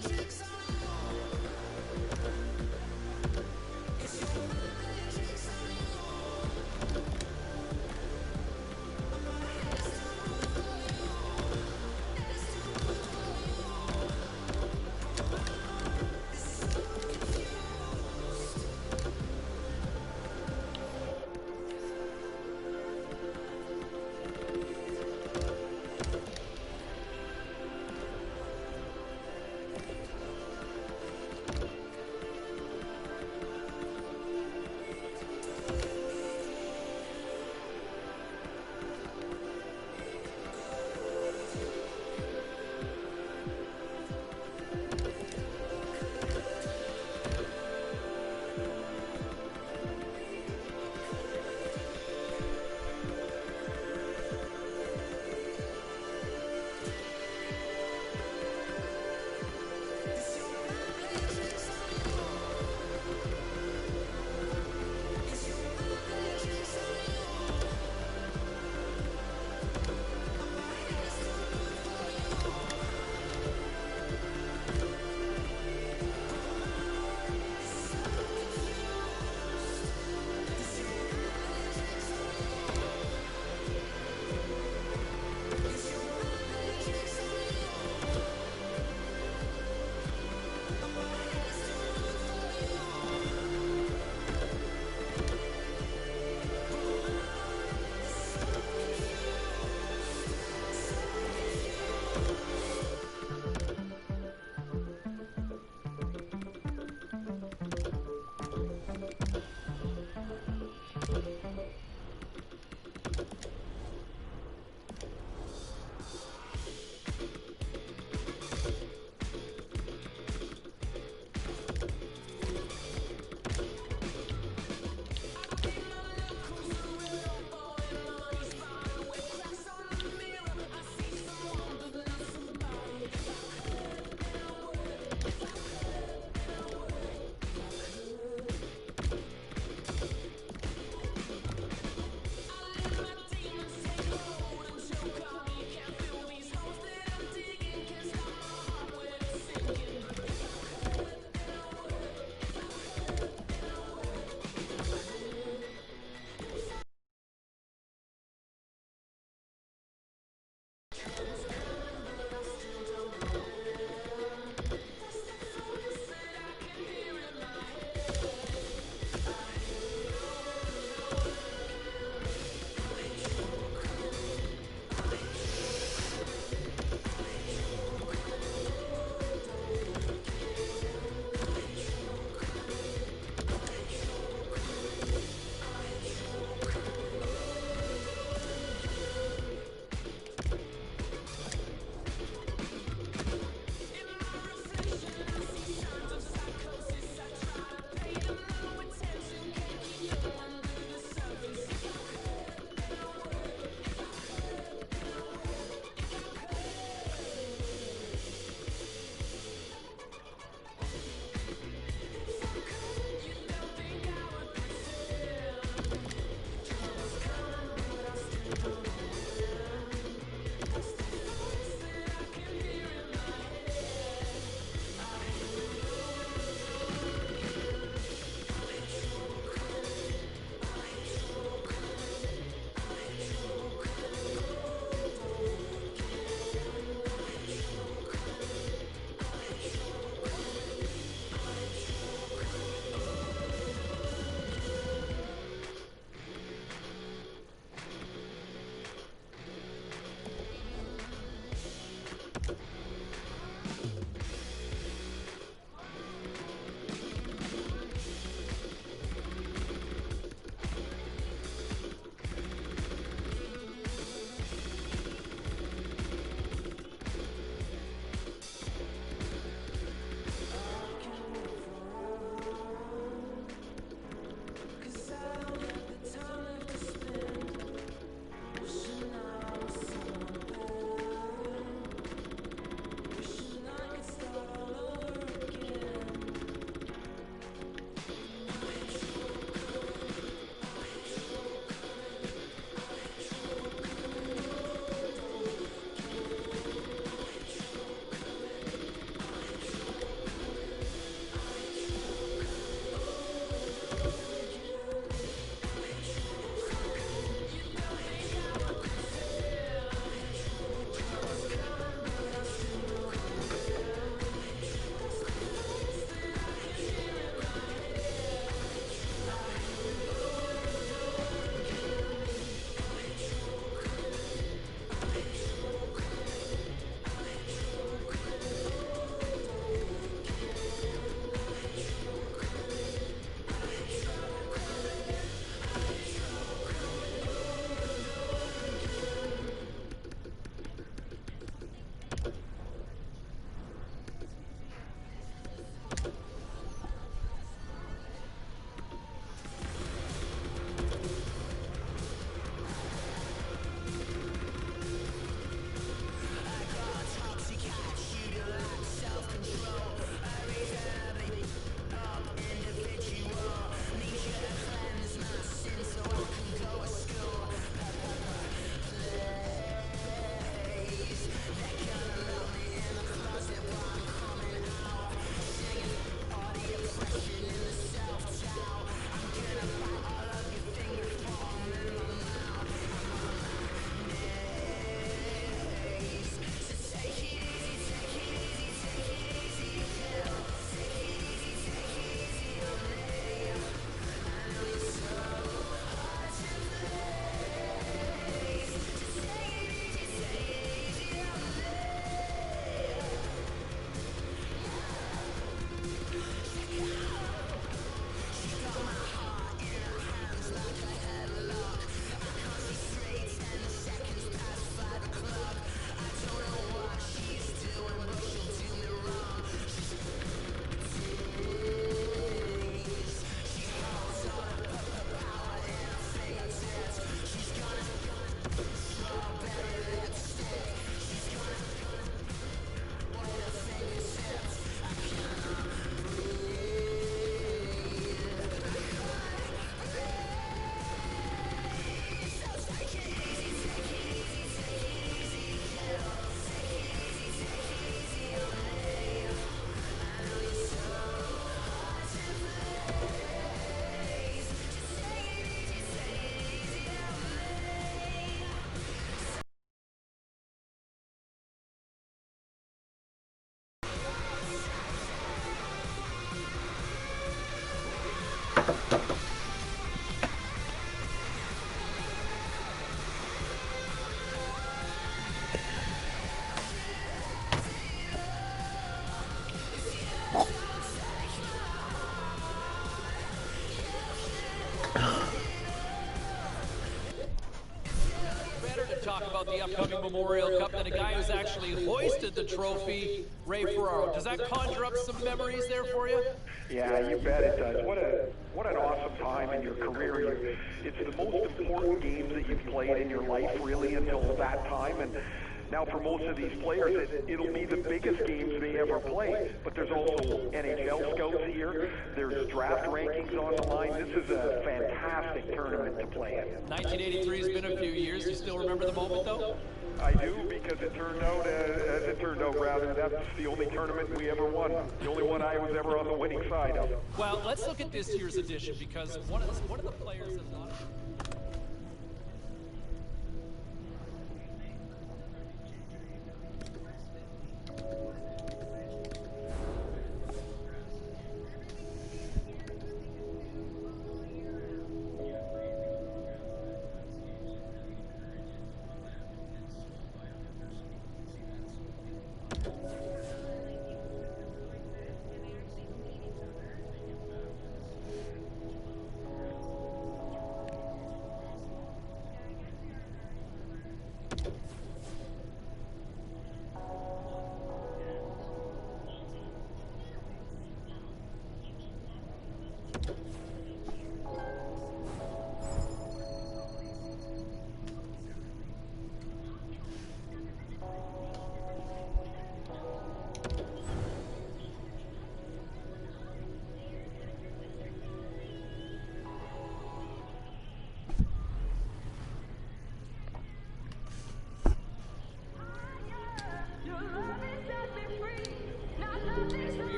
Tricks on you. Memorial Cup than a guy who's actually hoisted the trophy, Ray Ferraro. Does that conjure up some memories there for you? Yeah, you bet it does. What an awesome time in your career. It's the most important games that you've played in your life, really, until that time. And now for most of these players, it'll be the biggest games they ever play. But there's also NHL scouts here. There's draft rankings on the line. This is a fantastic tournament to play in. 1983 has been a few years. You still remember the moment, though? I do, because it turned out, as it turned out, rather, that's the only tournament we ever won. The only one I was ever on the winning side of. Well, let's look at this year's edition, because one of the players that a lot of...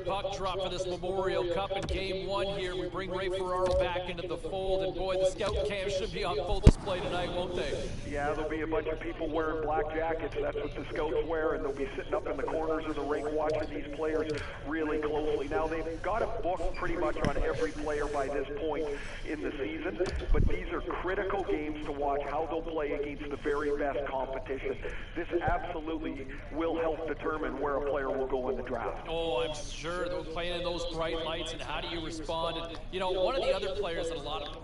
Puck drop for this Memorial Cup in Game 1 here. We bring Ray Ferraro back into the fold, and boy, the scout cam should be on full display tonight, won't they? Yeah, there'll be a bunch of people wearing black jackets. That's what the scouts wear, and they'll be sitting up in the corners of the rink watching these players really closely. Now, they've got a book pretty much on every player by this point in the season, but these are critical games to watch how they'll play against the very best competition. This absolutely will help determine where a player will go in the draft. Oh, I'm sure. They're playing in those bright lights, and how do you respond? And, you know, one of the other players that a lot of...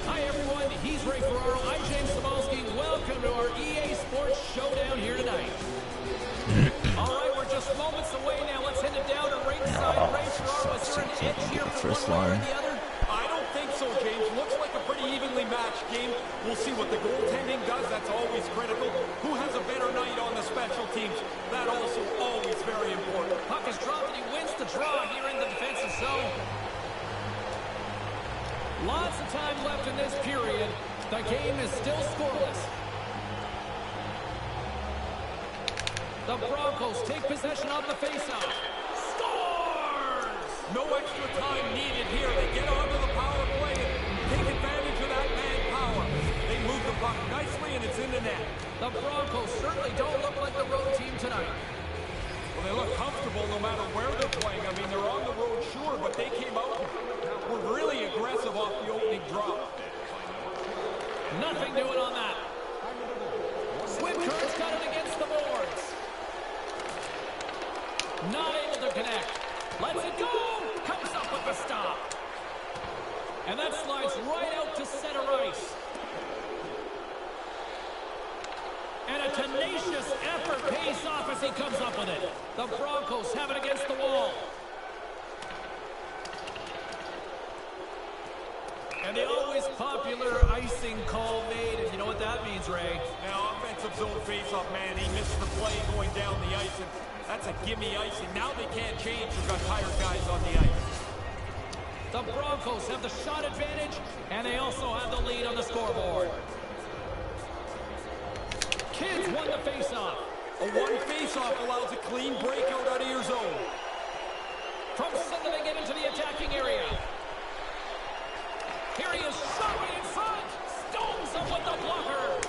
Hi, everyone. He's Ray Ferraro. I'm James Cebulski. Welcome to our EA Sports Showdown here tonight. All right, we're just moments away now. Let's head it down to ringside. Ray Ferraro, is there an edge here for one way or the other? I don't think so, James. Looks like a pretty evenly matched game. We'll see what the goaltending does. That's always critical. Who has a better night on the special teams? That also always very important. Puck is dropped and he wins the draw here in the defensive zone. Lots of time left in this period. The game is still scoreless. The Broncos take possession of the faceoff. Scores! No extra time needed here. They get onto the power play and take advantage of that manpower. They move the puck nicely and it's in the net. The Broncos certainly don't look like the road team tonight. Well, they look comfortable no matter where they're playing. I mean, they're on the road, sure, but they came out and were really aggressive off the opening draw. Nothing doing on that. Swimkirk's got it against the boards. Not able to connect. Lets it go. Comes up with the stop. And that slides right out to center ice. And a tenacious effort pays off as he comes up with it. The Broncos have it against the wall. And the always popular icing call made, and you know what that means, Ray? Now, offensive zone face-off, man, he missed the play going down the ice, and that's a gimme icing. Now they can't change. We've got tired guys on the ice. The Broncos have the shot advantage, and they also have the lead on the scoreboard. Kids won the face-off. A one face-off allows a clean breakout out of your zone. From center they get into the attacking area. Here he is, shot right in front. Stones him with the blocker.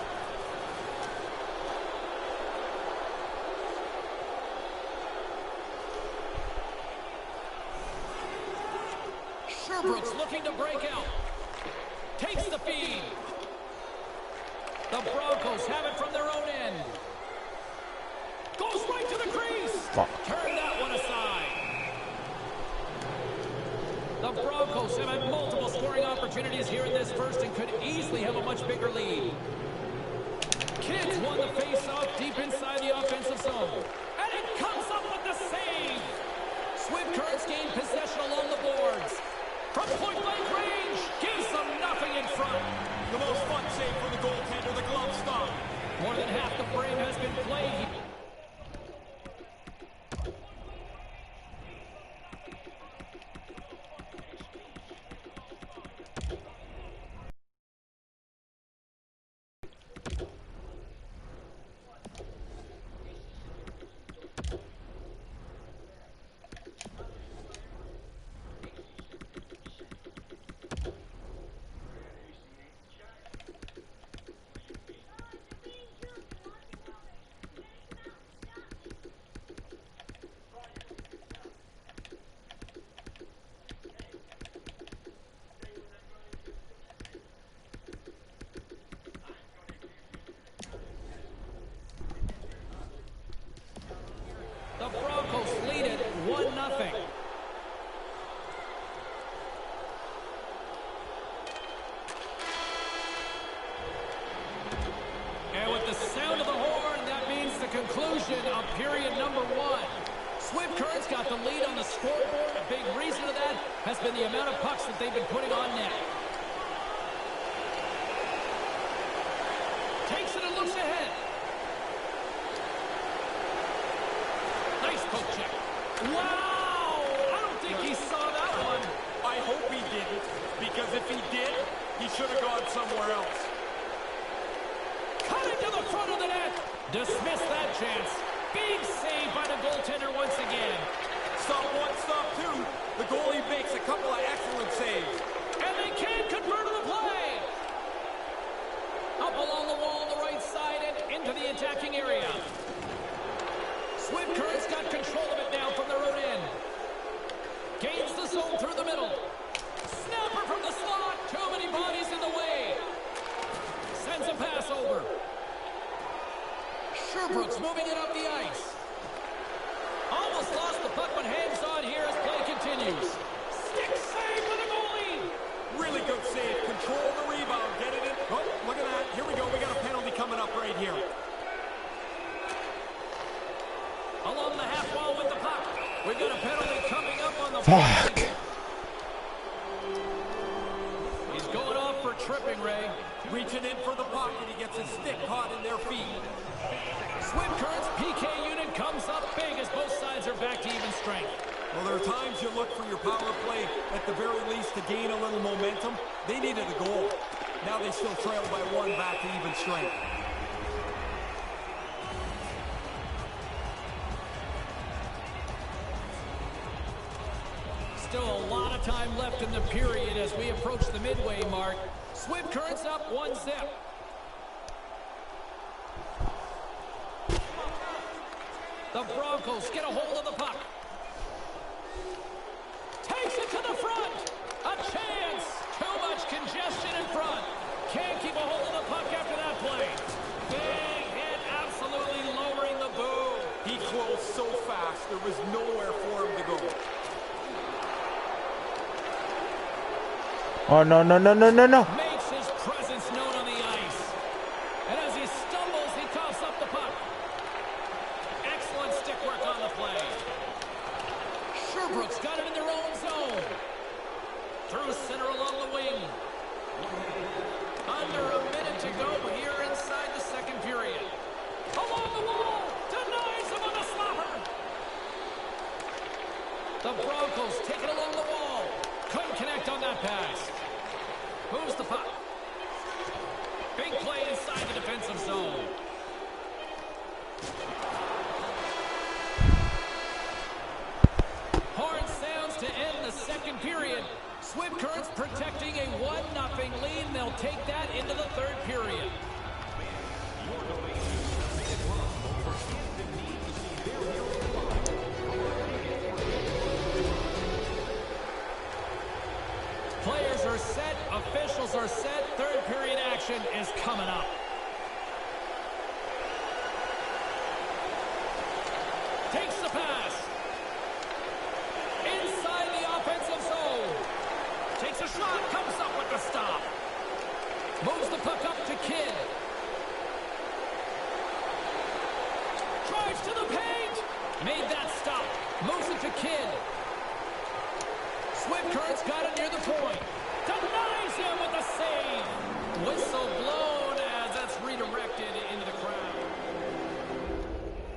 Sherbrooke's looking to break out. Takes the feed. The Broncos have it from their own end. Goes right to the crease. Turn that one aside. The Broncos have had multiple scoring opportunities here in this first and could easily have a much bigger lead. Kids won the face-off deep inside the offensive zone. And it comes up with the save. Swift Currents gain possession along the boards. From point-blank range, gives them nothing in front. The most fun save for the goaltender, the glove stop. More than half the frame has been played. The Broncos lead it 1-0. And with the sound of the horn, that means the conclusion of period number 1. Swift Currents got the lead on the scoreboard. A big reason of that has been the amount of pucks that they've been putting on net. Takes it and looks ahead. Nice poke check. Wow! I don't think he saw that one. I hope he didn't, because if he did, he should have gone somewhere else. Cutting to the front of the net. Dismiss that chance. Big save by the goaltender once again. Stop one, stop two. The goalie makes a couple of excellent saves. And they can't convert on the play. Up along the wall on the right side and into the attacking area. Swift Currents got control of it now from their own end. Gains the zone through the middle. Snapper from the slot. Too many bodies in the way. Sends a pass over. Sherbrooke's moving it up the ice. Almost lost the puck, but hangs on here as play continues. Stick save for the goalie. Really good save. Control the rebound. Get it in. Oh, look at that. Here we go. We got a penalty coming up right here. Along the half wall with the puck. We've got a penalty coming up on the Fuck. He's going off for tripping, Ray. Reaching in for the puck, and he gets his stick caught in their feet. Swift Currents PK unit comes up big as both sides are back to even strength. Well, there are times you look for your power play at the very least to gain a little momentum. They needed a goal. Now they still trail by 1 back to even strength. Still a lot of time left in the period as we approach the midway mark. Swift Currents up 1-0. The Broncos get a hold of the puck. Takes it to the front. A chance. Too much congestion in front. Can't keep a hold of the puck after that play. Big hit, absolutely lowering the boom. He closed so fast, there was nowhere for him to go. Oh, no, no, no, no, no, no. Makes his presence known on the ice. And as he stumbles, he coughs up the puck. Excellent stick work on the play. Sherbrooke's got it in their own zone. Through center along the wing. Under a minute to go here inside the second period. Along the wall. Denies him on the slapper. The Broncos take it along the wall. Couldn't connect on that pass. Moves the puck. Big play inside the defensive zone. Horn sounds to end the second period. Swift Currents protecting a 1-0 lead. They'll take that into the third period. Players are set, officials are set, third period action is coming up. Takes the pass. Inside the offensive zone. Takes a shot, comes up with the stop. Moves the puck up to Kidd. Swift Current's got it near the point. Denies him with the save. Whistle blown as that's redirected into the crowd.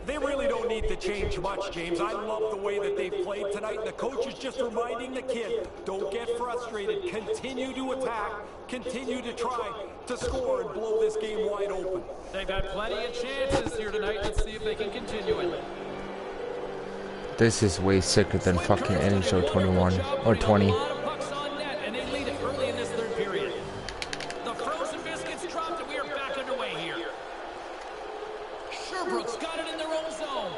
They really don't need to change much, James. I love the way that they've played tonight. And the coach is just reminding the kid, don't get frustrated. Continue to attack. Continue to try to score and blow this game wide open. They've had plenty of chances here tonight. Let's see if they can continue it. This is way sicker than fucking Nhl21 or 20. And they lead it early in this third period. The frozen biscuits dropped and we are back underway here. Sherbrooke's got it in their own zone.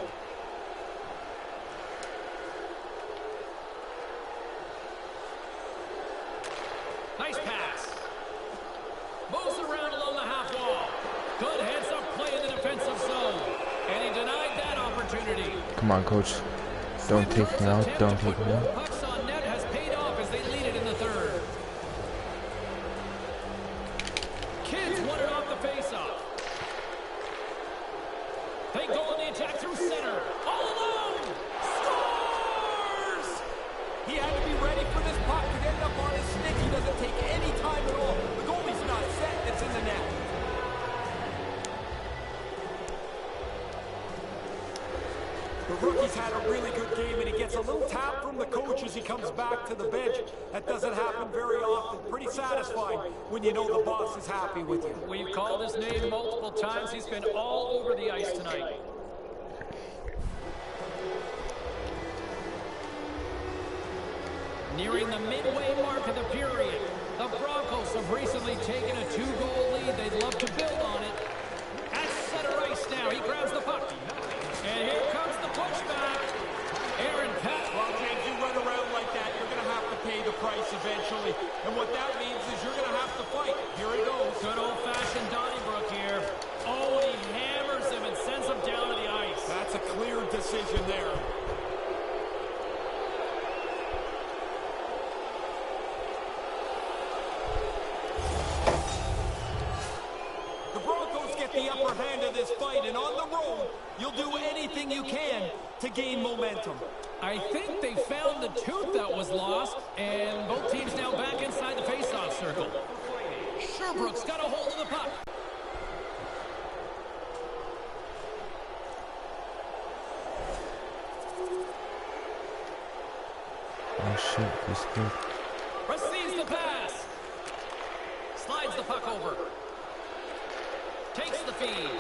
Nice pass. Moves around along the half wall. Good heads-up play in the defensive zone. And he denied that opportunity. Come on, coach. Don't take me out. Don't take me out. Pucks on net has paid off as they lead it in the third. Kids won it off the faceoff. They go on the attack through center. All alone. Scores! He had to be ready for this puck to end up on his stick. He doesn't take any time at all. The goalie's not set. It's in the net. The rookie's had a really good game, and he gets a little tap from the coach as he comes back to the bench. That doesn't happen very often. Pretty satisfying when you know the boss is happy with you. We've called his name multiple times. He's been all over the ice tonight. Nearing the midway mark of the period, the Broncos have recently taken a 2-goal lead. They'd love to build on it. At center ice now, he grabs the puck. And here comes the pushback. Aaron Pat. Well, James, you run around like that, you're going to have to pay the price eventually. And what that means is you're going to have to fight. Here he goes. Good old-fashioned Donnybrook here. Oh, and he hammers him and sends him down to the ice. That's a clear decision there. The upper hand of this fight, and on the road, you'll do anything you can to gain momentum. I think they found the tooth that was lost, and both teams now back inside the face-off circle. Sherbrooke's got a hold of the puck. Oh shit, this good. Receives the pass. Slides the puck over. Takes the feed.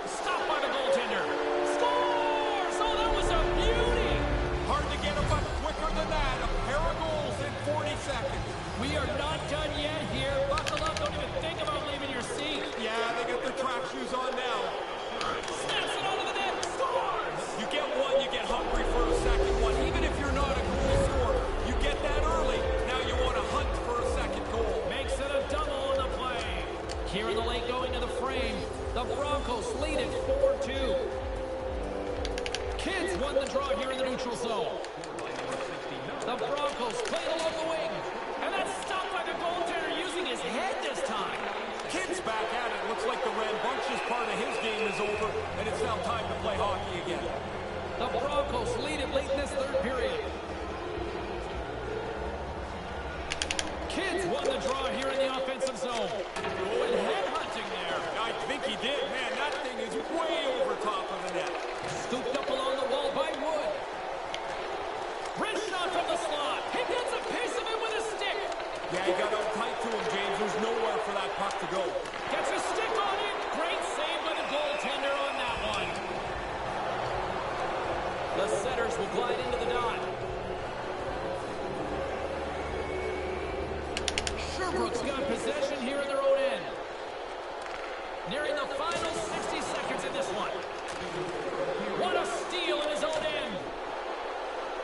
Stopped by the goaltender. Scores! Oh, that was a beauty! Hard to get a puck quicker than that. A pair of goals in 40 seconds. We are not done yet here. Buckle up. Don't even think about leaving your seat. Yeah, they got their track shoes on now. Snaps it onto the net. Scores! You get one, you get hungry for a second one. Even if you're not a goal scorer, you get that early. Now you want to hunt for a second goal. Makes it a double on the play. Here in the late going to the frame, the Broncos lead it 4-2. Kids won the draw here in the neutral zone. The Broncos play it along the wing. And that's stopped by the goaltender using his head this time. Kids back at it. Looks like the rambunctious part of his game is over, and it's now time to play hockey again. The Broncos lead it late in this third period. Kids won the draw here in the offensive zone. Oh, and headhunting there. I think he did. Man, that thing is way over top of the net. Scooped up along the wall by Wood. Wrist shot from the slot. He gets a piece of it with a stick. Yeah, he got out tight to him, James. There's nowhere for that puck to go. Gets a stick on it. Great save by the goaltender on that one. The setters will glide into the dot. Sherbrooke's got possession here in their own end. Nearing the final 60 seconds in this one. What a steal in his own end.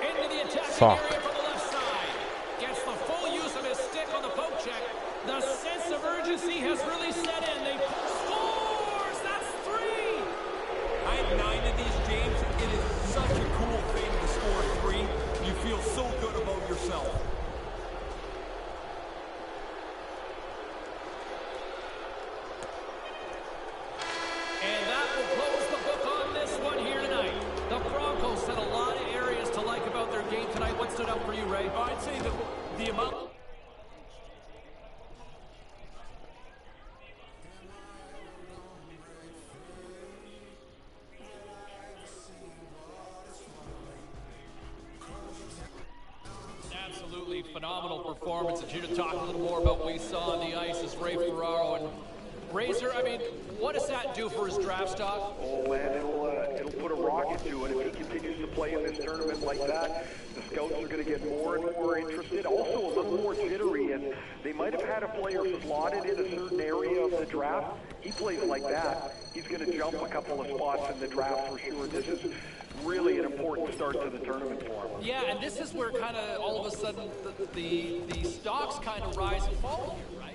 Into the attacking area from the left side. Gets the full use of his stick on the poke check. The sense of urgency has really set in. They scores! That's 3! I had 9 of these, James. It is such a cool thing to score 3. You feel so good about yourself. And that will close the book on this one here tonight. The Broncos had a lot of areas to like about their game tonight. What's stood out for you, Ray? I'd say the amount... Absolutely phenomenal performance. And you to talk a little more about what we saw on the ice as Ray Ferraro and Razor. I mean, what does that do for his draft stock? Oh man, it'll put a rocket to it. If he continues to play in this tournament like that, the scouts are going to get more and more interested. Also a little more jittery, and they might have had a player slotted in a certain area of the draft. He plays like that, he's going to jump a couple of spots in the draft for sure. This is really an important start to the tournament for him. Yeah, and this is where kind of all of a sudden the stocks kind of rise and fall here, right?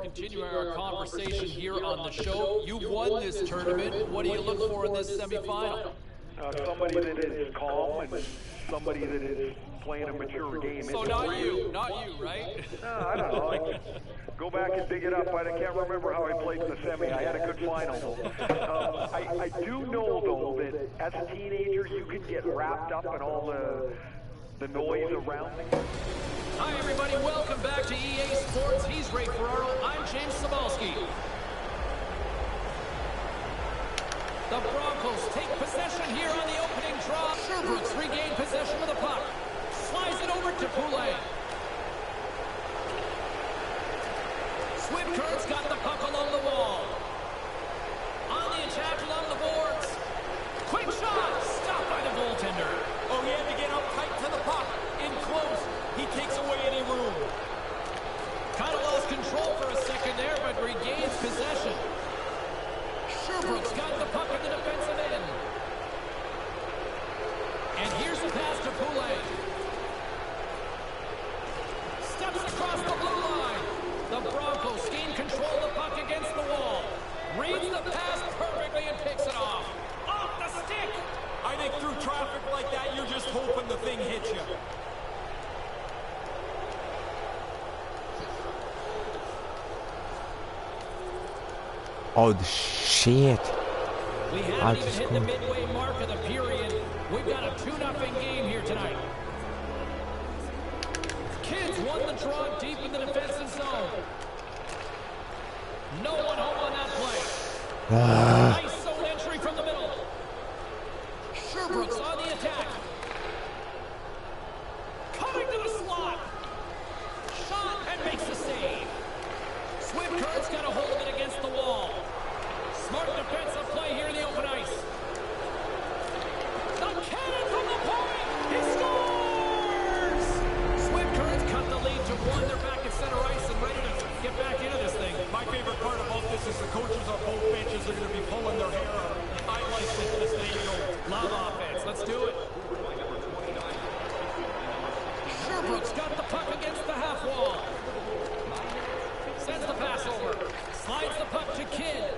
continuing our conversation here on the show. You won this tournament. What do you look for in this semifinal? Somebody that is calm and somebody that is playing a mature game. So not you, right? I don't know. Go back and dig it up. I can't remember how I played in the semi. I had a good final. I do know, though, that as a teenager, you can get wrapped up in all the noise around me. Hi, everybody. Welcome back to EA Sports. He's Ray Ferraro. I'm James Cybulski. The Broncos take possession here on the opening draw. Sherbrooks regain possession of the puck. Slides it over to Poulet. Swimkirk's got the puck along the wall. On the attack along the boards. Quick shot. Stopped by the goaltender. Oh, he had to get up tight to the puck. In close. He takes away any room. Kind of lost control for a second there, but regains possession. Sherbrooke's got the puck in the defensive end. And here's the pass to Poulet. Steps across the blue line. The Broncos gain control of the puck against the wall. Reads the pass perfectly and picks it off. Off the stick. I think through traffic like that, you're just hoping the thing hits you. Oh, the shit. We haven't even hit the midway mark of the period. We've got a 2-0 game here tonight. Kids won the draw deep in the defensive zone. No one home on that play. Nice zone entry from the middle. Sherbrooke's on the attack. Coming to the slot. Shot and makes the save. Swimkirk's got a hold of it against the wall. Smart defensive play here in the open ice. The cannon from the point. He scores! Swimkirk's cut the lead to 1. They're back at center ice and ready to get back into this thing. My favorite part about this is the coaches on both benches are going to be pulling their hair out. I like this stadium. Love offense. Let's do it. Sherbrooke's got the puck against the half wall. Sends the pass over. Slides the puck to Kidd.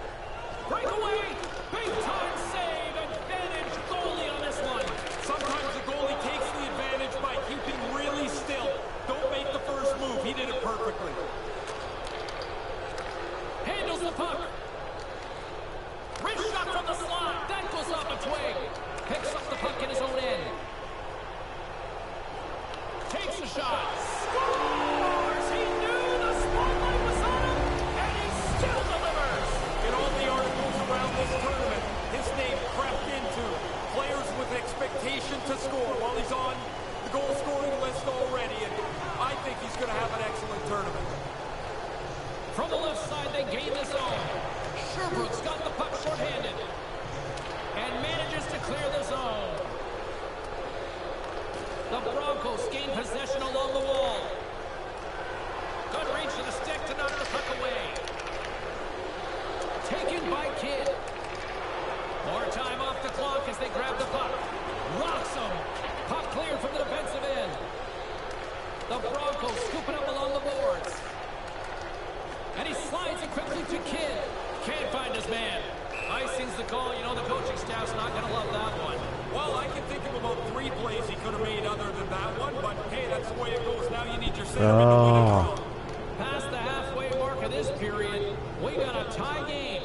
Breakaway. Big time save. Advantage goalie on this one. Sometimes the goalie takes the advantage by keeping really still. Don't make the first move. He did it perfectly. Handles the puck. Wrist shot from the slot. That goes off a twig. Picks up the puck in his own end. Takes a shot. Scores! He knew the spotlight was on him, and he still delivers. In all the articles around this tournament, his name crept into players with expectation to score while he's on the goal-scoring list already, and I think he's going to have an excellent tournament. From the left side, they gain the zone. Sherbrooke's got the puck short-handed and manages to clear the zone. The Broncos gain possession along the wall. Good reach to the stick to knock the puck away. Taken by Kidd. More time off the clock as they grab the puck. Rocks him. Puck cleared from the defensive end. The Broncos scooping up along the boards. And he slides it quickly to Kidd. Can't find his man. Icing's the call. You know the coaching staff's not going to love that one. Well, I can think of about 3 plays he could have made other than that one, but hey, that's the way it goes. Now you need your center to win a draw. Past the halfway mark of this period, we got a tie game.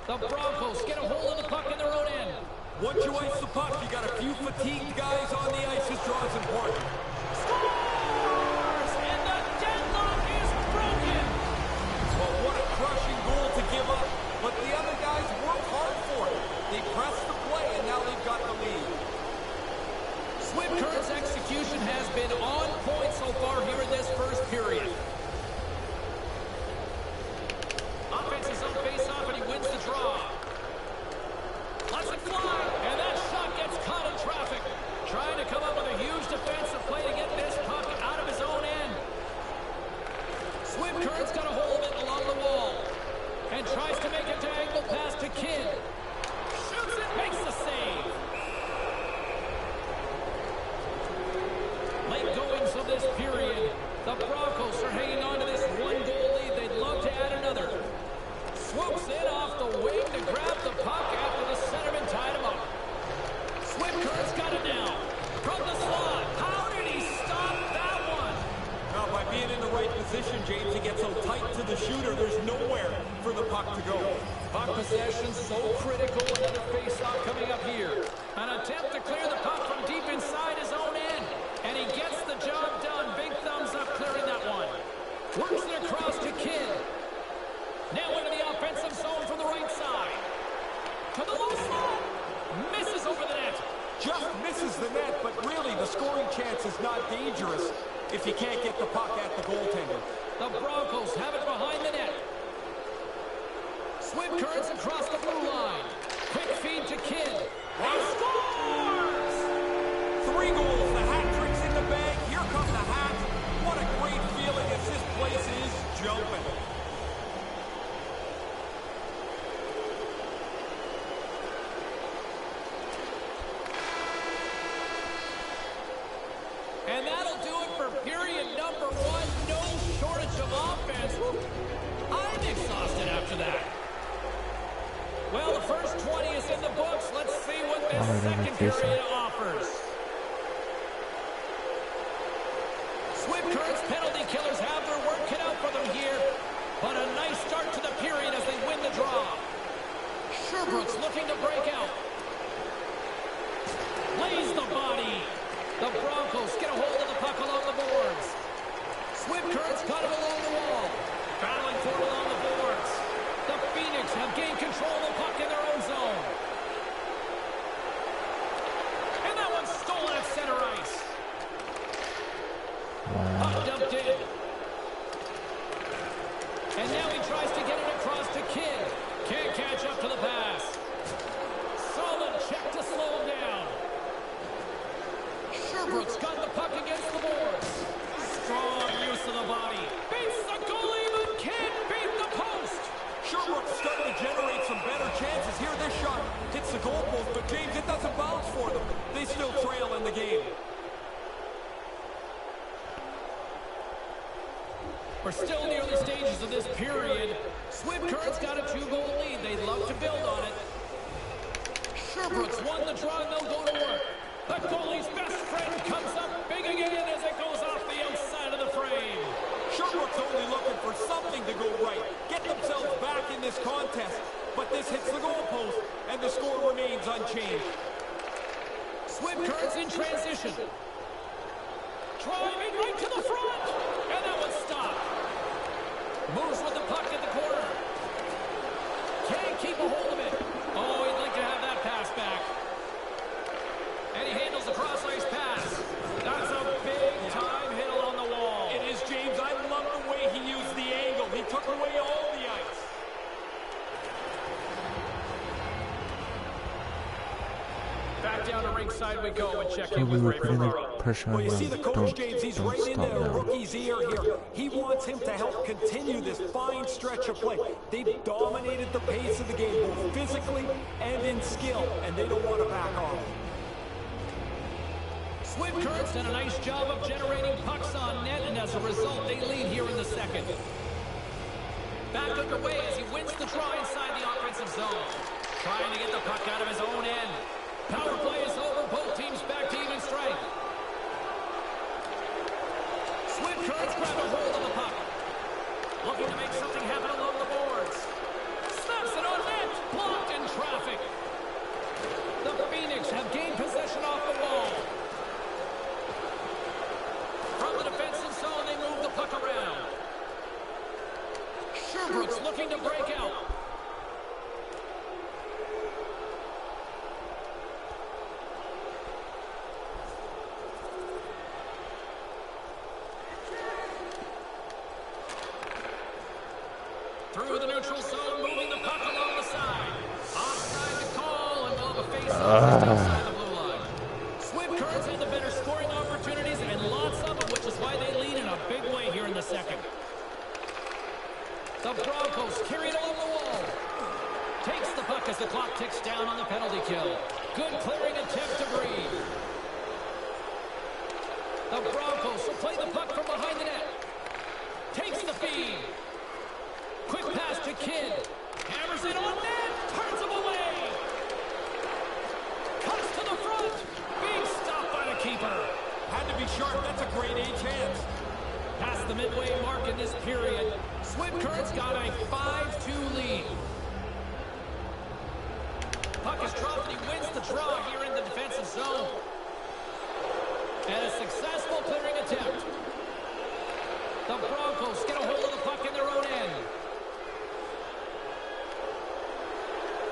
The Broncos get a hold of the puck in their own end. Once you ice the puck, you got a few fatigued guys on the ice. This draw is important. Scores! And the deadlock is broken. Well, what a crushing goal to give up, but the other guys worked hard for it. They pressed the play, and now they've got the lead. Swimkirk's execution has been on point so far here in this first period. Offense is on face-off, and he wins the draw. Lets it fly, and that shot gets caught in traffic. Trying to come up with a huge defensive play to get this puck out of his own end. Swimkirk's got a hold of it along the wall and tries to make a diagonal pass to Kidd. Shoots it, makes the save. Late goings of this period. The Broncos are hanging on to this 1-goal lead. They'd love get so tight to the shooter, there's nowhere for the puck to go. Puck possession so critical. Another face-off coming up here. An attempt to clear the puck from deep inside his own end. And he gets the job done. Big thumbs up clearing that one. Works it across to Kidd. Now into the offensive zone from the right side. To the low slot. Misses over the net. Just misses the net, but really the scoring chance is not dangerous if you can't get the puck at the goaltender. The Broncos have it behind the net. Swift currents across the blue line. Quick feed to Kidd. He scores! 3 goals. The hat trick's in the bag. Here comes the hat. What a great feeling as this place is jumping. And that'll do it for period number 1. No shortage of offense. I'm exhausted after that. Well, the first 20 is in the books. Let's see what this second period offers. Swift Current's penalty killers have their work cut out for them here. But a nice start to the period as they win the draw. Sherbrooke's looking to break out. Lays the body. The Broncos get a hold of the puck along the boards. Swift Current's got it along the wall. Battling for it along the boards. The Phoenix have gained control of the puck in their own zone. And that one's stolen at center ice. Puck dumped in. And now he tries to get it across to Kidd. Can't catch up to the pass. Solid check to slow him down. Sherbrooke's got the puck against the boards. Strong use of the body. Beats the goalie, but can't beat the post. Sherbrooke's starting to generate some better chances. Here, this shot hits the goalpost, but James, it doesn't bounce for them. They still trail in the game. We're still in the early stages of this period. Swift Current's got a 2-goal lead. They'd love to build on it. Sherbrooke's won the draw, and they'll go to work. The goalie's best friend comes up big again as it goes off the outside of the frame. Sherbrooke's only looking for something to go right. Get themselves back in this contest. But this hits the goalpost, and the score remains unchanged. Swift Current's in transition. Driving right to the front. And that one's stopped. Moves with the puck in the corner. Can't keep a hold of it. Oh, he'd like to have that pass back. And he handles the cross-ice pass. That's a big-time hit along the wall. It is, James. I love the way he used the angle. He took away all the ice. Back down to ringside we go and check in with Ray Ferraro. Well, you see the coach, James, he's right in the rookie's ear here. He wants him to help continue this fine stretch of play. They've dominated the pace of the game, both physically and in skill, and they don't want to back off. Swift Current's done a nice job of generating pucks on net, and as a result, they lead here in the second. Back underway as he wins the draw inside the offensive zone. Trying to get the puck out of his own end. Power play is over. Both teams back to even strength. Swift Current's grabbed a hold of the puck. Looking to make something happen along the boards. Snaps it on net. Blocked in traffic. The Phoenix have gained possession off the wall. From the defensive zone, they move the puck around. Sherbrooke's looking to break out. Through the neutral zone, moving the puck along the side. Offside the call, and they'll have a face-off outside the blue line. Swift Currents had the better scoring opportunities, and lots of them, which is why they lead in a big way here in the second. The Broncos carry it along the wall. Takes the puck as the clock ticks down on the penalty kill. Good clearing attempt to breathe. The Broncos will play the puck from behind the net. Takes the feed. Quick pass to Kidd. Hammers it on net. Turns him away. Cuts to the front. Being stopped by the keeper. Had to be sharp. That's a great A chance. Pass passes the midway mark in this period. Swim Current's got a 5-2 lead. Puck is dropped and he wins the draw here in the defensive zone. And a successful clearing attempt. The Broncos get a hold of the puck in their own end.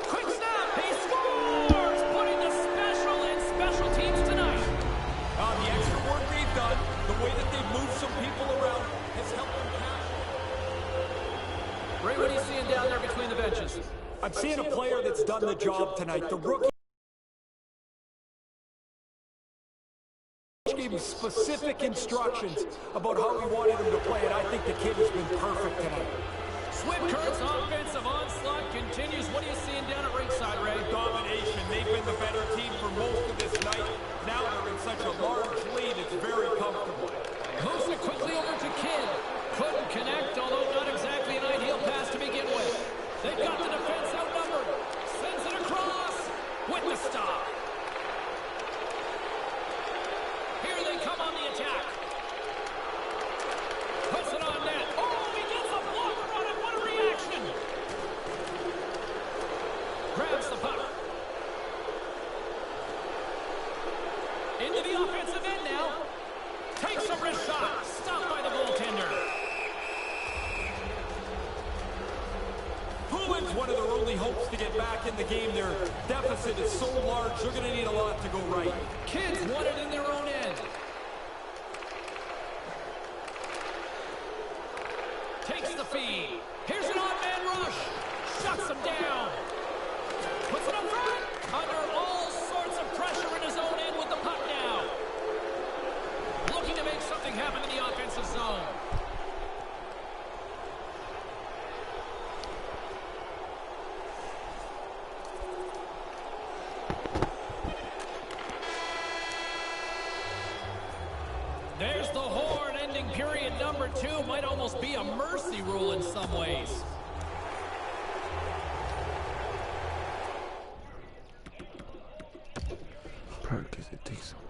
Quick snap, he scores! Putting the special in special teams tonight. The extra work they've done, the way that they've moved some people around, has helped them catch. Ray, what are you seeing down there between the benches? I'm seeing a player that's done the job tonight. The rookie gave him specific instructions about how he wanted him to play, and I think the kid has been perfect tonight. Swim Current's offensive onslaught continues. What are you seeing down at ringside, Ray? Domination. They've been the better team for most of this night. Now they're in such a large lead, it's very comfortable. Moves it quickly over to Kidd. Couldn't connect, although not exactly an ideal pass to begin with. They've got the defense outnumbered. Sends it across with the stop. Here they come on the attack. Puts it on net. Oh, he gets a blocker on it. What a reaction. Grabs the puck. Into the offensive end now. Takes a wrist shot. Stopped by the goaltender. Poulin's one of their only hopes to get back in the game. Their deficit is so large, they're going to need a lot to go right. Kids want it in their own end. Takes the feed. Here's an odd-man rush. Shuts him down. Puts it up front. Under all sorts of pressure in his own end with the puck now. Looking to make something happen in the offensive zone. There's the horn, ending period number 2. Might almost be a mercy rule in some ways. Probably because it takes so long.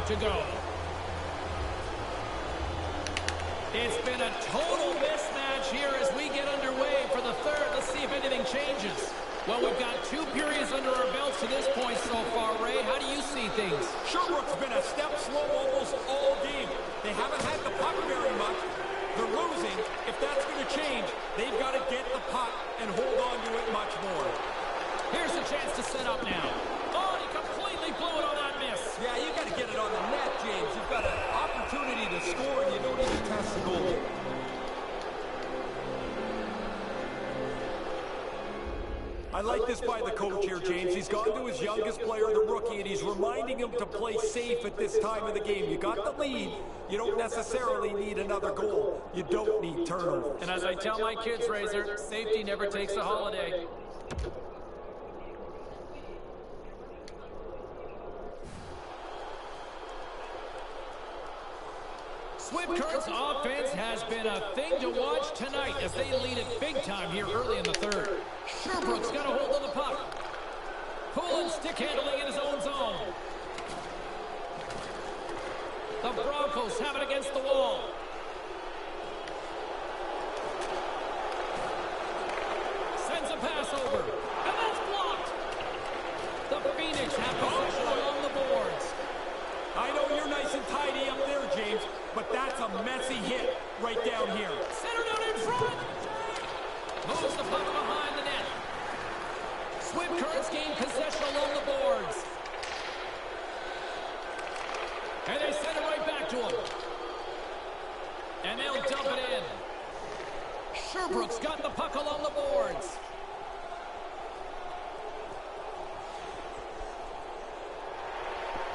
To go. It's been a total mismatch here as we get underway for the third. Let's see if anything changes. Well, we've got 2 periods under our belts to this point so far, Ray. How do you see things? Sherbrooke's been a step slow almost all game. They haven't had the puck very much. They're losing. If that's going to change, they've got to get the puck and hold on to it much more. Here's a chance to set up now. Oh, he completely blew it on that miss. Yeah, you got to get it on the net, James. You've got an opportunity to score, and you don't even test the goal. I like this by the coach here, James. He's gone to his youngest player, the rookie, and he's reminding him to play safe at this time of the game. You got the lead. You don't necessarily need another goal. You don't need turnovers. And as I tell my kids, Razor, safety never takes a holiday. Swim Current's offense has been a thing to watch tonight as they lead it big time here early in the third. Sherbrooke's got a hold of the puck. Poulin stick handling in his own zone. The Broncos have it against the wall. Sends a pass over. And that's blocked. The Phoenix have possession along the boards. I know you're nice and tidy up there, James, but that's a messy hit right down here. Center down in front. Moves the puck behind the net. Swim Currents gain possession along the boards. And they send it right back to him. And they'll dump it in. Sherbrooke's got the puck along the boards.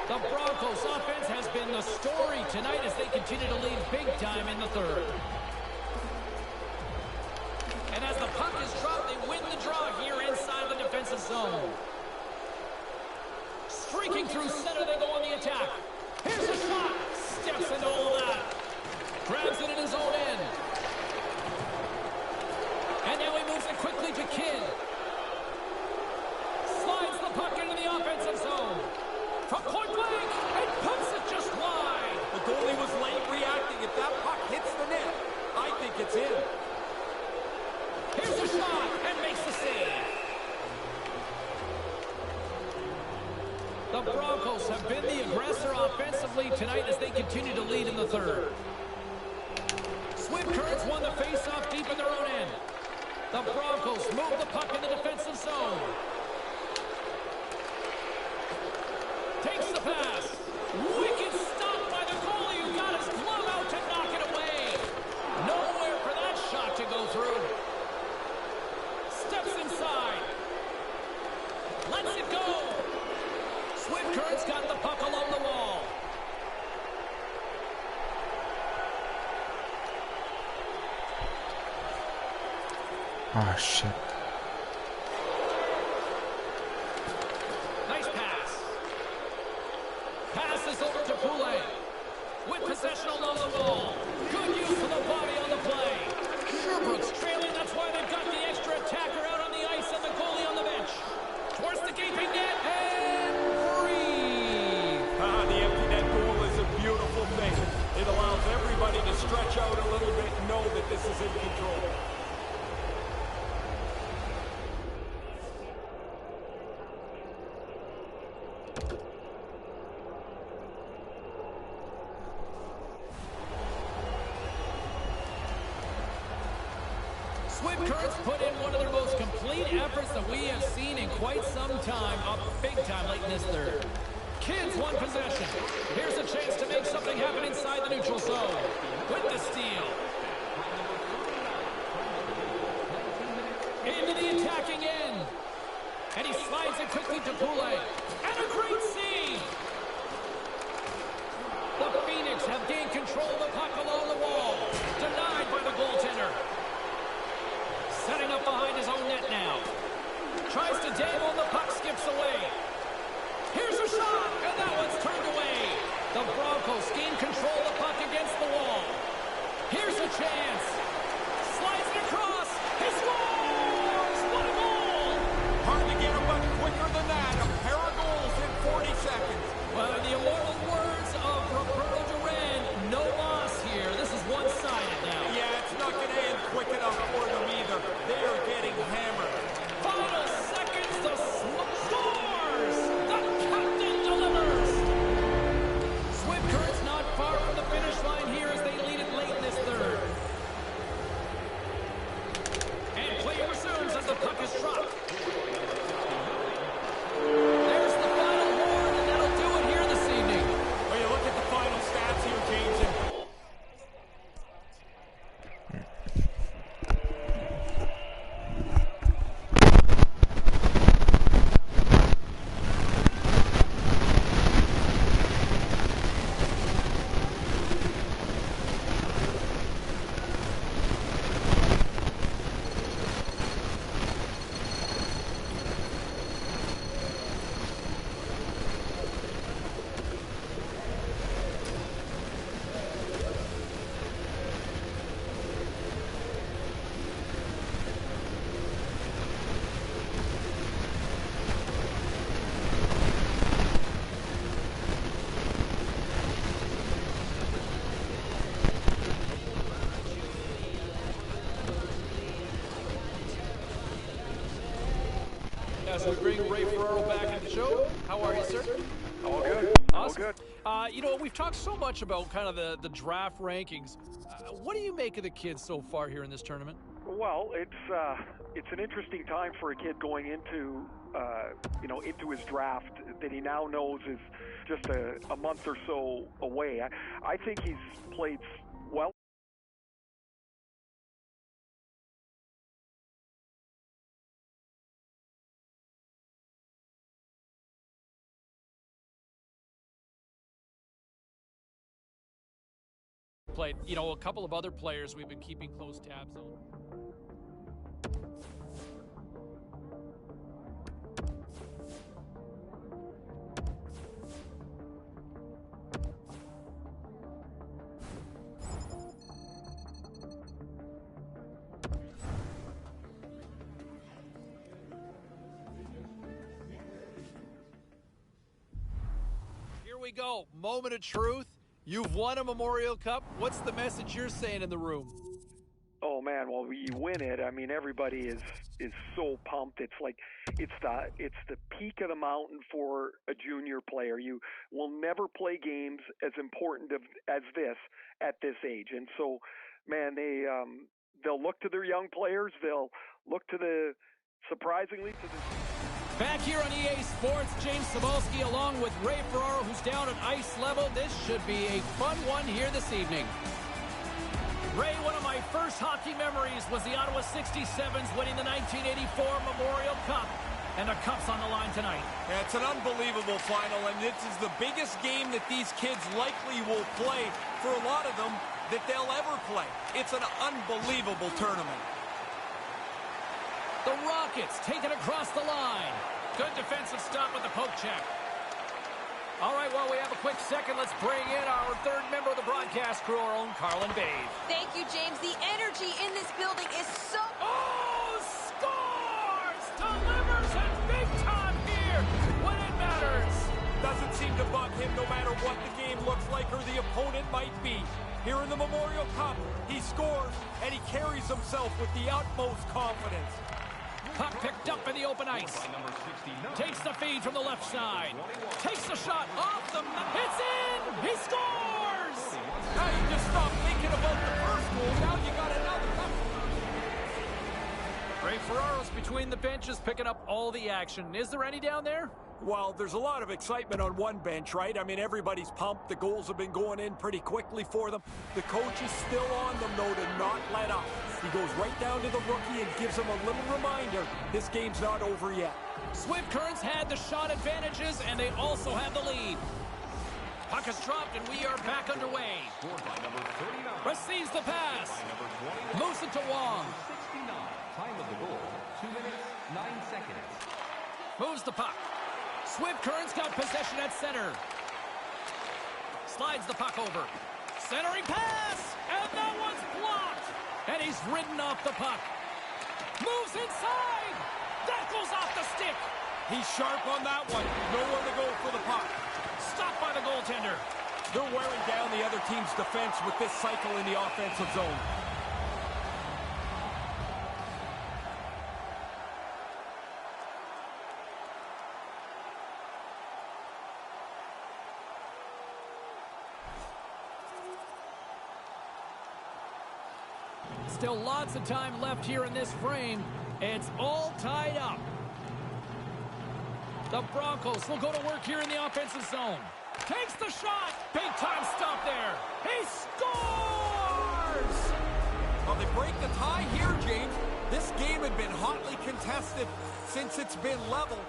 The Broncos offense has been the story tonight as they continue to lead big time in the third. And as the puck is dropped, they win the draw here inside the defensive zone. Streaking through center, they go on the attack. Here's a shot. Steps into all that. Grabs it in his own end. And now he moves it quickly to Kidd. Slides the puck into the offensive zone. From point blank, and pumps it just wide. The goalie was late reacting. If that puck hits the net, I think it's in. Here's a shot, and makes the save. The Broncos have been the aggressor offensively tonight as they continue to lead in the third. Swift Currents won the face-off deep in their own end. The Broncos move the puck in the defensive zone. Takes the pass. Wicked stop by the goalie who got his glove out to knock it away. Nowhere for that shot to go through. Steps inside. Lets it go. Swift Current's got the puck along the wall. Oh, shit. Nice pass. Passes over to Poulet. With possession along the wall. Good use of the body on the play. Sherbrooke's trailing. That's why they've got the extra attacker out on the ice and the goalie on the bench. Towards the gaping net and breathe. The empty net goal is a beautiful thing. It allows everybody to stretch out a little bit and know that this is in control. Swift Currents put in one of their most complete efforts that we have seen in quite some time, up big time late in this third. Kidd's won possession. Here's a chance to make something happen inside the neutral zone. With the steal. Into the attacking end. And he slides it quickly to Poulet. And a great save. The Phoenix have gained control of the puck along the wall. Denied by the goaltender. Setting up behind his own net now. Tries to dangle, the puck skips away. Here's a shot, and that one's turned away. The Broncos gain control of the puck against the wall. Here's a chance. Slides it across. He scores! What a goal! Hard to get him much quicker than that. A pair of goals in 40 seconds. Well, in the immortal words of Roberto Duran, no loss here. This is one-sided now. Yeah, it's not going to end quick enough for them either. They are getting hammered. Final seconds, the scores! The captain delivers! Swift Currents not far from the finish line here as they lead it late in this third. And play resumes as the puck is dropped. There's the final horn, and that'll do it here this evening. Well, you look at the final stats here, James, and As we bring Ray Ferraro back in the show, how are you, sir? All good. Awesome. All good. You know, we've talked so much about kind of the draft rankings. What do you make of the kids so far here in this tournament? Well, it's an interesting time for a kid going into into his draft that he now knows is just a month or so away. I think he's played well. Played, a couple of other players we've been keeping close tabs on. Here we go. Moment of truth. You've won a Memorial Cup. What's the message you're saying in the room? Oh man, well you win it. I mean, everybody is so pumped. It's like it's the peak of the mountain for a junior player. You will never play games as important as this at this age. And so, man, they'll look to their young players. They'll look to surprisingly to the. Back here on EA Sports, James Cybulski along with Ray Ferraro, who's down at ice level. This should be a fun one here this evening. Ray, one of my first hockey memories was the Ottawa 67s winning the 1984 Memorial Cup. And the Cup's on the line tonight. Yeah, it's an unbelievable final, and this is the biggest game that these kids likely will play, for a lot of them, that they'll ever play. It's an unbelievable tournament. The Rockets take it across the line. Good defensive stop with the poke check. All right, while we have a quick second, let's bring in our third member of the broadcast crew, our own Carlin Babe. Thank you, James. The energy in this building is so... Oh, scores! Delivers it big time here when it matters. Doesn't seem to bug him no matter what the game looks like or the opponent might be. Here in the Memorial Cup, he scores, and he carries himself with the utmost confidence. Puck picked up in the open ice. Takes the feed from the left side. Takes the shot off the... It's in! He scores! Now you just stop thinking about the first goal. Now you got another. Ray Ferraro's between the benches picking up all the action. Is there any down there? Well, there's a lot of excitement on one bench, right? I mean, everybody's pumped. The goals have been going in pretty quickly for them. The coach is still on them, though, to not let up. He goes right down to the rookie and gives him a little reminder. This game's not over yet. Swift Currents had the shot advantages, and they also have the lead. Puck is dropped, and we are back underway. Receives the pass. Moves it to Wong. Time of the goal, 2 minutes, 9 seconds. Moves the puck. Swift Currents got possession at center. Slides the puck over. Centering pass, and that one's blocked. And he's ridden off the puck. Moves inside. That goes off the stick. He's sharp on that one. Nowhere to go for the puck. Stopped by the goaltender. They're wearing down the other team's defense with this cycle in the offensive zone. Still lots of time left here in this frame. It's all tied up. The Broncos will go to work here in the offensive zone. Takes the shot. Big time stop there. He scores! Well, they break the tie here, James. This game had been hotly contested since it's been level.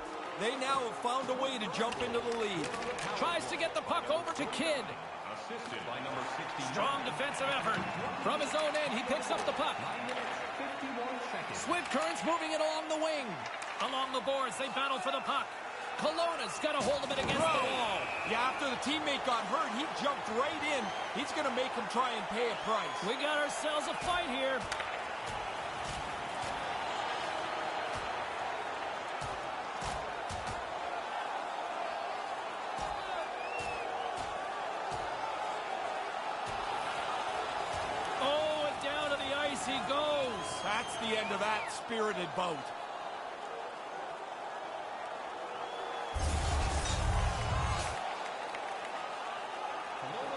They now have found a way to jump into the lead. Tries to get the puck over to Kidd. Assisted by number 69. Strong defensive effort. From his own end, he picks up the puck. 9 minutes, 51 seconds. Swift Currents moving it along the wing. Along the boards, they battle for the puck. Kelowna's got a hold of it against the wall. Yeah, after the teammate got hurt, he jumped right in. He's going to make him try and pay a price. We got ourselves a fight here. Oh, and down to the ice he goes. That's the end of that spirited bout.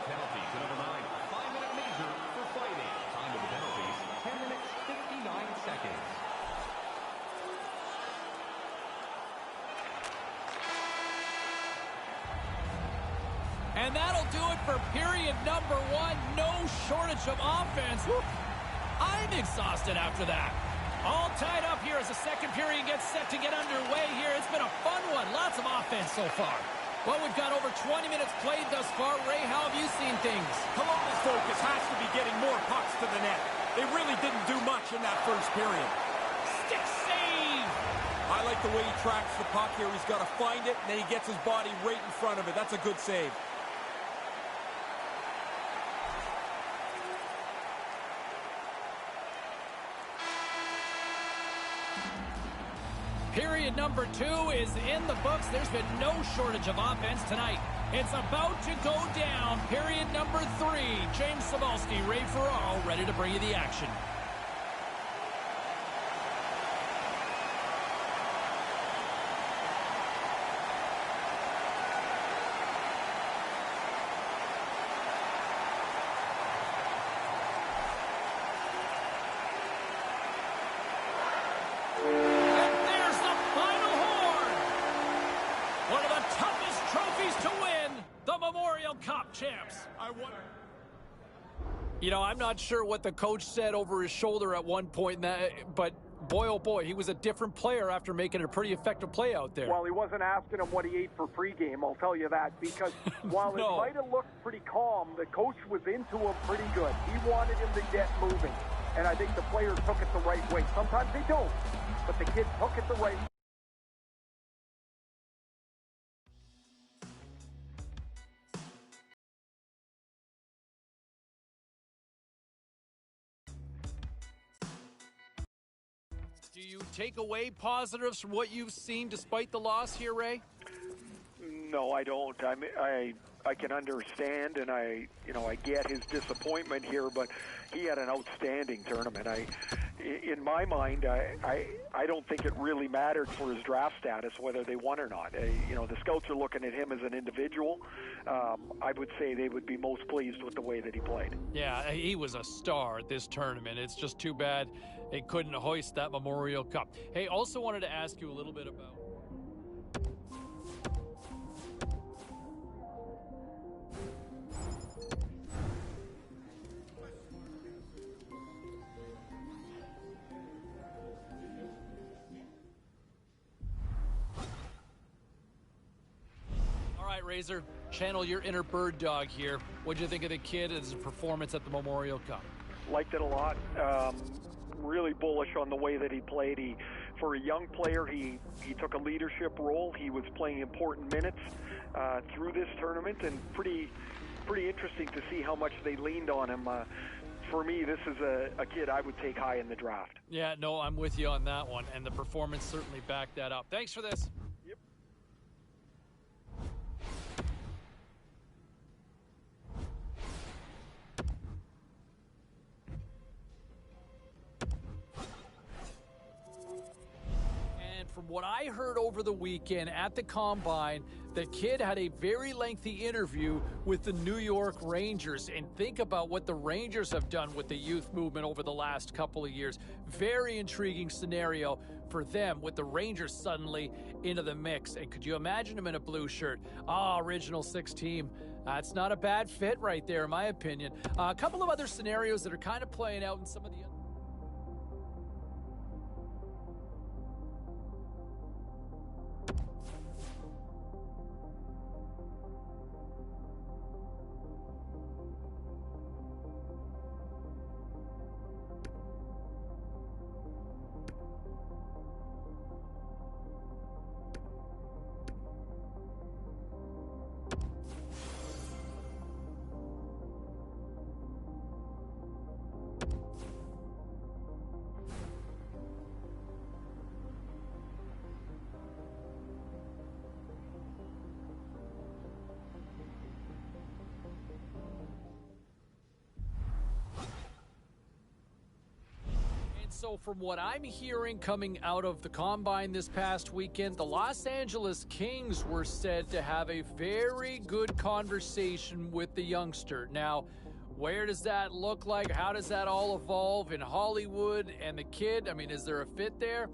Penalty to number 9. 5-minute major for fighting. Time of the penalties, 10 minutes, 59 And that'll do it for period number 1. No shortage of offense. Woo. I'm exhausted after that. All tied up here as the second period gets set to get underway here. It's been a fun one. Lots of offense so far. Well, we've got over 20 minutes played thus far. Ray, how have you seen things? Kelowna's focus has to be getting more pucks to the net. They really didn't do much in that first period. Stick save! I like the way he tracks the puck here. He's got to find it, and then he gets his body right in front of it. That's a good save. Period number 2 is in the books. There's been no shortage of offense tonight. It's about to go down. Period number 3. James Cybulski, Ray Ferraro, ready to bring you the action. Champs. You know, I'm not sure what the coach said over his shoulder at one point, but boy, oh boy, he was a different player after making a pretty effective play out there. Well, he wasn't asking him what he ate for pregame, I'll tell you that, because while No. it might have looked pretty calm, the coach was into him pretty good. He wanted him to get moving, and I think the players took it the right way. Sometimes they don't, but the kid took it the right way. Do you take away positives from what you've seen despite the loss here, Ray? No, I don't. I can understand, and I get his disappointment here, but he had an outstanding tournament. In my mind, I don't think it really mattered for his draft status whether they won or not. The scouts are looking at him as an individual. I would say they would be most pleased with the way that he played. Yeah, he was a star at this tournament. It's just too bad they couldn't hoist that Memorial Cup. Hey, also wanted to ask you a little bit about... Razor, channel your inner bird dog here. What'd you think of the kid and his performance at the Memorial Cup? Liked it a lot. Really bullish on the way that he played. For a young player, he took a leadership role. He was playing important minutes through this tournament, and pretty interesting to see how much they leaned on him. For me, this is a kid I would take high in the draft. Yeah, no, I'm with you on that one, and the performance certainly backed that up. Thanks for this. Yep. From what I heard over the weekend at the Combine, the kid had a very lengthy interview with the New York Rangers. And think about what the Rangers have done with the youth movement over the last couple of years. Very intriguing scenario for them with the Rangers suddenly into the mix. And could you imagine him in a blue shirt? Original 6 team. That's not a bad fit right there, in my opinion. A couple of other scenarios that are kind of playing out in some of the... So from what I'm hearing coming out of the Combine this past weekend, the Los Angeles Kings were said to have a very good conversation with the youngster. Now, where does that look like? How does that all evolve in Hollywood and the kid? I mean, is there a fit there?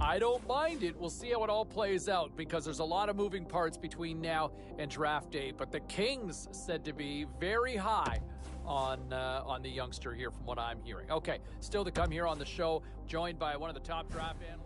I don't mind it. We'll see how it all plays out because there's a lot of moving parts between now and draft day. But the Kings said to be very high on the youngster here from what I'm hearing. Okay, still to come here on the show, joined by one of the top draft analysts.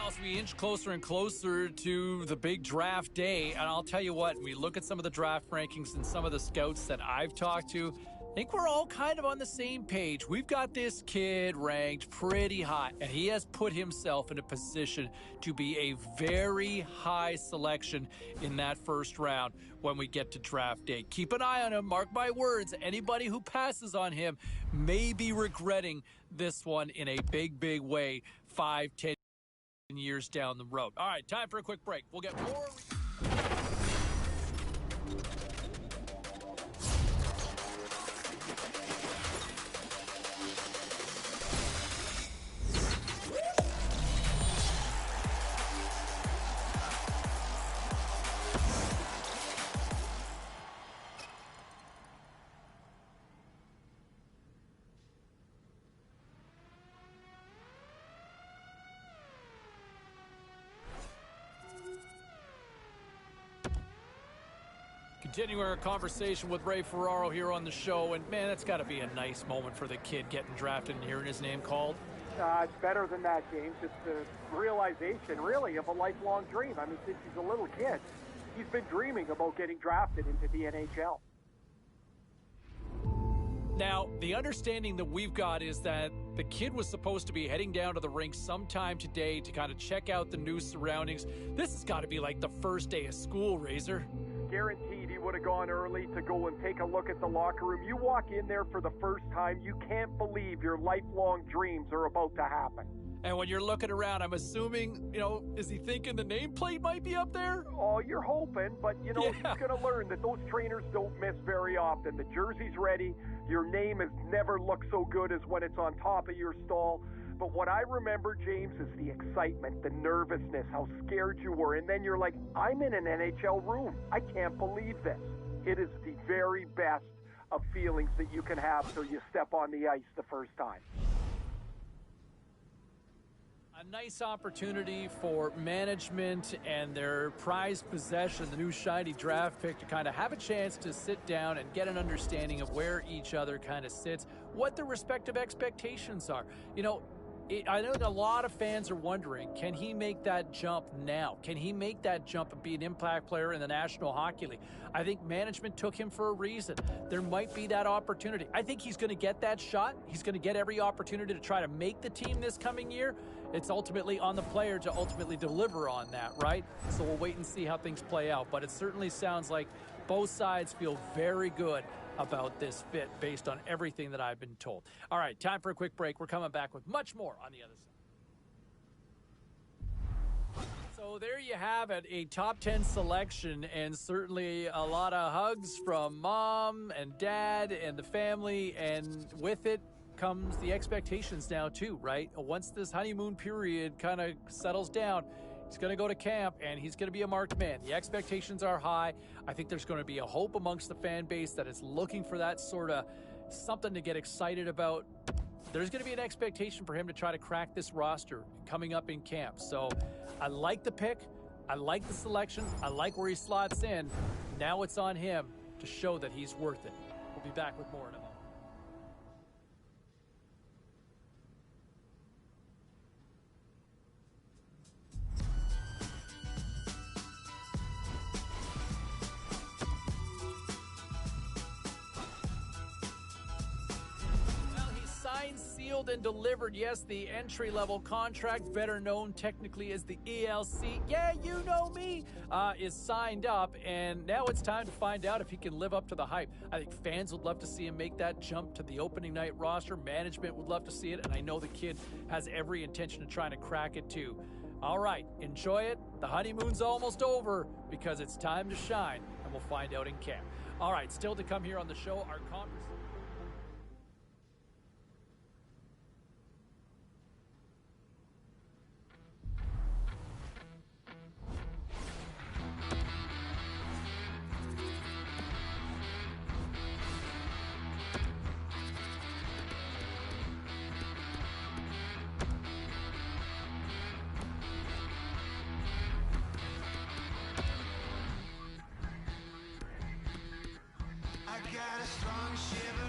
As we inch closer and closer to the big draft day, and I'll tell you what, we look at some of the draft rankings and some of the scouts that I've talked to, I think we're all kind of on the same page. We've got this kid ranked pretty high, and he has put himself in a position to be a very high selection in that first round when we get to draft day. Keep an eye on him, mark my words. Anybody who passes on him may be regretting this one in a big, big way 5-10 years down the road. All right, time for a quick break. We'll get more. Continuing our conversation with Ray Ferraro here on the show, and man, that's got to be a nice moment for the kid getting drafted and hearing his name called. It's better than that, James. It's the realization, really, of a lifelong dream. I mean, since he's a little kid, he's been dreaming about getting drafted into the NHL. Now, the understanding that we've got is that the kid was supposed to be heading down to the rink sometime today to kind of check out the new surroundings. This has got to be like the first day of school, Razor. Guaranteed he would have gone early to go and take a look at the locker room. You walk in there for the first time, you can't believe your lifelong dreams are about to happen. And when you're looking around, I'm assuming, is he thinking the nameplate might be up there? Oh, you're hoping, but, he's going to learn that those trainers don't miss very often. The jersey's ready. Your name has never looked so good as when it's on top of your stall. But what I remember, James, is the excitement, the nervousness, how scared you were. And then you're like, I'm in an NHL room. I can't believe this. It is the very best of feelings that you can have till you step on the ice the first time. A nice opportunity for management and their prized possession, the new shiny draft pick, to kind of have a chance to sit down and get an understanding of where each other kind of sits, what their respective expectations are. I know that a lot of fans are wondering, can he make that jump now? Can he make that jump and be an impact player in the National Hockey League? I think management took him for a reason. There might be that opportunity. I think he's going to get that shot. He's going to get every opportunity to try to make the team this coming year. It's ultimately on the player to ultimately deliver on that, right? So we'll wait and see how things play out. But it certainly sounds like both sides feel very good about this fit based on everything that I've been told. All right, time for a quick break. We're coming back with much more on the other side. So there you have it, a top 10 selection, and certainly a lot of hugs from mom and dad and the family, and with it comes the expectations now too, right? Once this honeymoon period kind of settles down, he's going to go to camp, and he's going to be a marked man. The expectations are high. I think there's going to be a hope amongst the fan base that is looking for that sort of something to get excited about. There's going to be an expectation for him to try to crack this roster coming up in camp. So I like the pick. I like the selection. I like where he slots in. Now it's on him to show that he's worth it. We'll be back with more in a moment. Sealed and delivered. Yes, the entry-level contract, better known technically as the ELC. Yeah, you know me, is signed up, and now it's time to find out if he can live up to the hype. I think fans would love to see him make that jump to the opening night roster. Management would love to see it, and I know the kid has every intention of trying to crack it too. All right, enjoy it. The honeymoon's almost over because it's time to shine, and we'll find out in camp. All right, still to come here on the show, our conversation. got a strong shiver